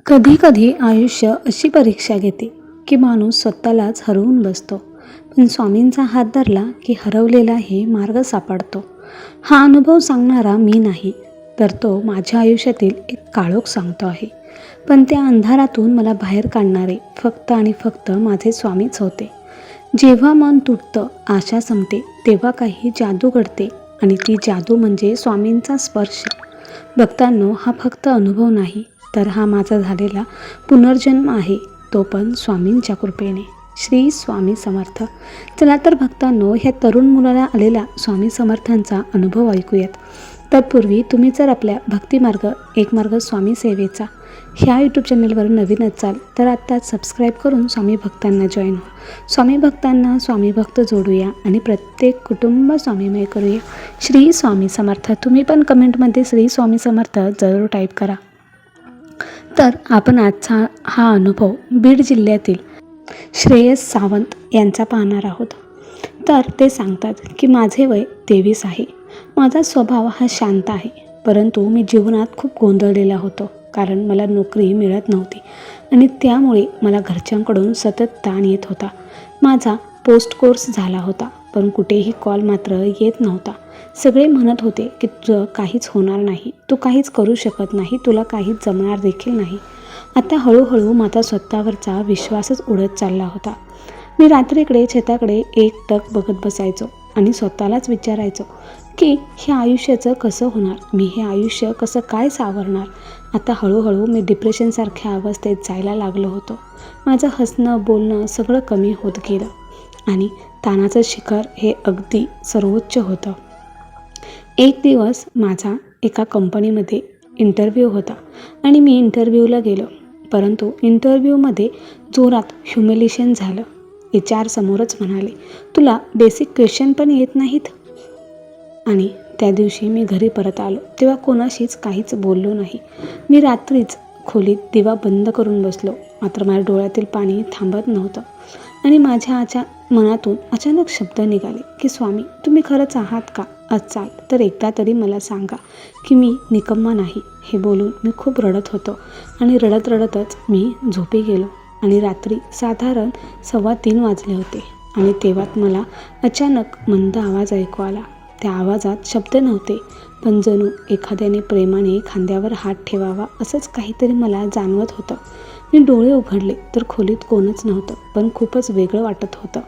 कधी-कधी आयुष्य अशी परीक्षा घेते की माणूस स्वतःलाच हरवून बसतो. पण स्वामींचा हात धरला की हरवलेलाही मार्ग सापडतो. हा अनुभव सांगणारा मी नाही, तर तो माझ्या आयुष्यातील एक काळोख सांगतो आहे. पण त्या अंधारातून मला बाहेर काढणारे फक्त आणि फक्त माझे स्वामीच होते. जेव्हा मन तुटतं, आशा संपते, तेव्हा काही जादू घडते आणि ती जादू म्हणजे स्वामींचा स्पर्श. भक्तांनो, हा फक्त अनुभव नाही, तर हा माझा झालेला पुनर्जन्म आहे, तो पण स्वामींच्या कृपेने. श्री स्वामी समर्थ. चला तर भक्तांनो, ह्या तरुण मुलाला आलेला स्वामी समर्थांचा अनुभव ऐकूयात. तत्पूर्वी तुम्ही जर आपल्या भक्तिमार्ग एक मार्ग स्वामी सेवेचा ह्या यूट्यूब चॅनलवर नवीन असाल तर आत्ताच सबस्क्राईब करून स्वामी भक्तांना जॉईन हो. स्वामी भक्तांना स्वामी भक्त जोडूया आणि प्रत्येक कुटुंब स्वामीमय करूया. श्री स्वामी समर्थ. तुम्ही पण कमेंटमध्ये श्री स्वामी समर्थ जरूर टाईप करा. तर आपण आजचा हा अनुभव बीड जिल्ह्यातील श्रेयस सावंत यांचा पाहणार आहोत. तर ते सांगतात की माझे वय 23 आहे. माझा स्वभाव हा शांत आहे, परंतु मी जीवनात खूप गोंधळलेला होतो, कारण मला नोकरी मिळत नव्हती आणि त्यामुळे मला घरच्यांकडून सतत ताण येत होता. माझा पोस्ट कोर्स झाला होता, पण कुठेही कॉल मात्र येत नव्हता. सगळे म्हणत होते की तुझं काहीच होणार नाही, तू काहीच करू शकत नाही, तुला काहीच जमणार देखील नाही. आता हळूहळू माझा स्वतःवरचा विश्वासच उडत चालला होता. मी रात्रीकडे छताकडे एकटक बघत बसायचो आणि स्वतःलाच विचारायचो की हे आयुष्याचं कसं होणार, मी हे आयुष्य कसं काय सावरणार. आता हळूहळू मी डिप्रेशनसारख्या अवस्थेत जायला लागलो होतो. माझं हसणं बोलणं सगळं कमी होत गेलं आणि ताणाचं शिखर हे अगदी सर्वोच्च होतं. एक दिवस माझा एका कंपनीमध्ये इंटरव्ह्यू होता आणि मी इंटरव्ह्यूला गेलो, परंतु इंटरव्ह्यूमध्ये जोरात ह्युमिलेशन झालं. HR समोरच म्हणाले, तुला बेसिक क्वेश्चन पण येत नाहीत. आणि त्या दिवशी मी घरी परत आलो तेव्हा कोणाशीच काहीच बोललो नाही. मी रात्रीच खोलीत दिवा बंद करून बसलो, मात्र माझ्या डोळ्यातील पाणी थांबत नव्हतं आणि माझ्या मनातून अचानक शब्द निघाले की स्वामी, तुम्ही खरंच आहात का? असाल तर एकदा तरी मला सांगा की मी निकम्मा नाही. हे बोलून मी खूप रडत होतो आणि रडत रडतच मी झोपी गेलो आणि रात्री साधारण 2:15 वाजले होते आणि तेव्हाच मला अचानक मंद आवाज ऐकू आला. त्या आवाजात शब्द नव्हते, पण जणू एखाद्याने प्रेमाने खांद्यावर हात ठेवावा असंच काहीतरी मला जाणवत होतं. मी डोळे उघडले तर खोलीत कोणच नव्हतं, पण खूपच वेगळं वाटत होतं.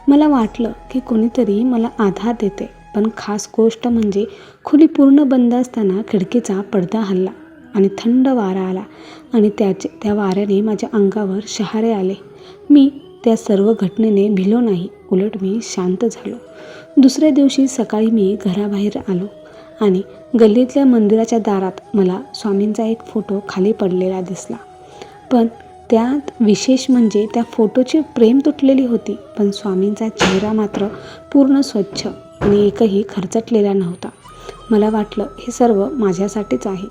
मला वाटलं की कोणीतरी मला आधार देते, पण खास गोष्ट म्हणजे खोली पूर्ण बंद असताना खिडकीचा पडदा हलला आणि थंड वारा आला आणि त्या वाऱ्याने माझ्या अंगावर शहारे आले. मी त्या सर्व घटनेने भिलो नाही, उलट मी शांत झालो. दुसऱ्या दिवशी सकाळी मी घराबाहेर आलो आणि गल्लीतल्या मंदिराच्या दारात मला स्वामींचा एक फोटो खाली पडलेला दिसला. पण त्यात विशेष म्हणजे त्या फोटोची फ्रेम तुटलेली होती, पण स्वामींचा चेहरा मात्र पूर्ण स्वच्छ आणि एकही खरचटलेला नव्हता. मला वाटलं हे सर्व माझ्यासाठीच आहे.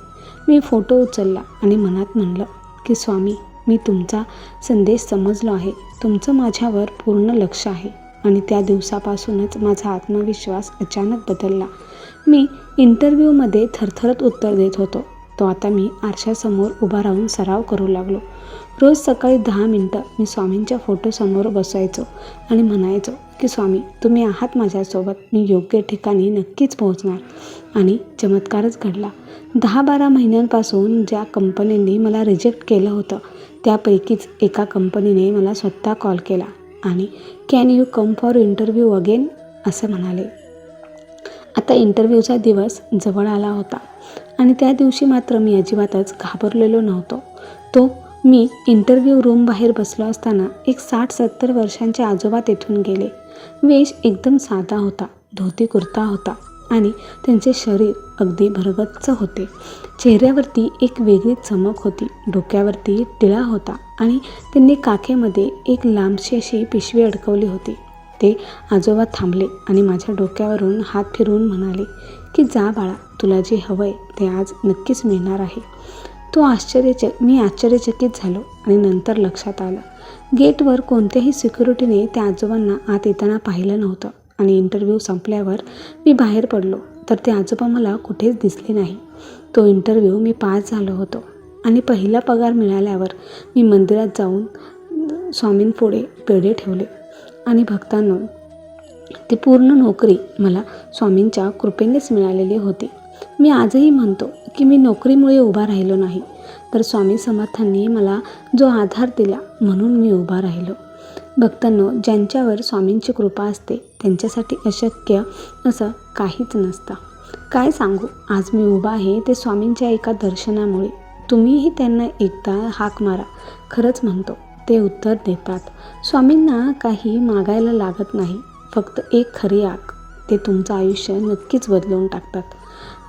मी फोटो उचलला आणि मनात म्हणलं की स्वामी, मी तुमचा संदेश समजलो आहे, तुमचं माझ्यावर पूर्ण लक्ष आहे. आणि त्या दिवसापासूनच माझा आत्मविश्वास अचानक बदलला. मी इंटरव्ह्यूमध्ये थरथरत उत्तर देत होतो, तो आता मी आरशासमोर उभा राहून सराव करू लागलो. रोज सकाळी 10 मिनटं मी स्वामींच्या फोटोसमोर बसायचो आणि म्हणायचो की स्वामी, तुम्ही आहात माझ्यासोबत, मी योग्य ठिकाणी नक्कीच पोहोचणार. आणि चमत्कारच घडला. 10-12 महिन्यांपासून ज्या कंपनींनी मला रिजेक्ट केलं होतं, त्यापैकीच एका कंपनीने मला स्वतः कॉल केला आणि can you come for interview again असं म्हणाले. आता इंटरव्ह्यूचा दिवस जवळ आला होता आणि त्या दिवशी मात्र मी अजिबातच घाबरलेलो नव्हतो. मी इंटरव्ह्यू रूम बाहेर बसलो असताना एक 60-70 वर्षांचे आजोबा तेथून गेले. वेश एकदम साधा होता, धोती कुर्ता होता आणि त्यांचे शरीर अगदी भरगच्च होते. चेहऱ्यावरती एक वेगळी चमक होती, डोक्यावरती टिळा होता आणि त्यांनी काखेमध्ये एक लांबशी अशी पिशवी अडकवली होती. ते आजोबा थांबले आणि माझ्या डोक्यावरून हात फिरवून म्हणाले की जा बाळा, तुला जे हवंय ते आज नक्कीच मिळणार आहे. मी आश्चर्यचकित झालो आणि नंतर लक्षात आलं, गेटवर कोणत्याही सिक्युरिटीने त्या आजोबांना आत येताना पाहिलं नव्हतं आणि इंटरव्ह्यू संपल्यावर मी बाहेर पडलो तर ते आजोबा मला कुठेच दिसले नाही. तो इंटरव्ह्यू मी पास झालो होतो आणि पहिला पगार मिळाल्यावर मी मंदिरात जाऊन स्वामींपुढे पेढे ठेवले. आणि भक्तांनो, ती पूर्ण नोकरी मला स्वामींच्या कृपेनेच मिळालेली होती. मी आजही म्हणतो की मी नोकरीमुळे उभा राहिलो नाही, तर स्वामी समर्थांनी मला जो आधार दिला म्हणून मी उभा राहिलो. भक्तांनो, ज्यांच्यावर स्वामींची कृपा असते त्यांच्यासाठी अशक्य असं काहीच नसतं. काय सांगू, आज मी उभा आहे ते स्वामींच्या एका दर्शनामुळे. तुम्हीही त्यांना एकदा हाक मारा, खरंच म्हणतो ते उत्तर देतात. स्वामींना काही मागायला लागत नाही, फक्त एक खरी हाक. ते तुमचं आयुष्य नक्कीच बदलवून टाकतात.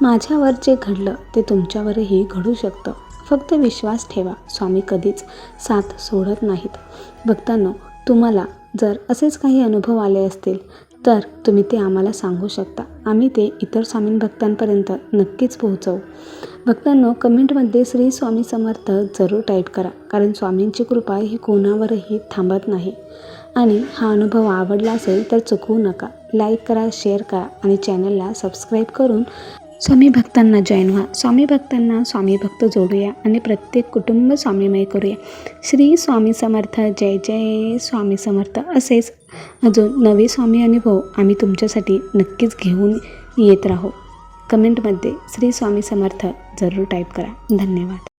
माझ्यावर जे घडलं ते तुमच्यावरही घडू शकतं. फक्त विश्वास ठेवा, स्वामी कधीच साथ सोडत नाहीत. भक्तांनो, तुम्हाला जर असेच काही अनुभव आले असतील तर तुम्ही ते आम्हाला सांगू शकता. आम्ही ते इतर स्वामी भक्तांपर्यंत नक्कीच पोहोचवू. भक्तांनो, कमेंटमध्ये श्री स्वामी समर्थ जरूर टाईप करा, कारण स्वामींची कृपा ही कोणावरही थांबत नाही. आणि हा अनुभव आवडला असेल तर चुकवू नका, लाईक करा, शेअर करा आणि चॅनलला सबस्क्राईब करून स्वामी भक्तांना जॉईन व्हा. स्वामी भक्तांना स्वामी भक्त जोडूया आणि प्रत्येक कुटुंब स्वामीमय करूया. श्री स्वामी समर्थ. जय जय स्वामी समर्थ. असेच अजून नवे स्वामी अनुभव आम्ही तुमच्यासाठी नक्कीच घेऊन येत राहू. कमेंटमध्ये श्री स्वामी समर्थ जरूर टाईप करा. धन्यवाद.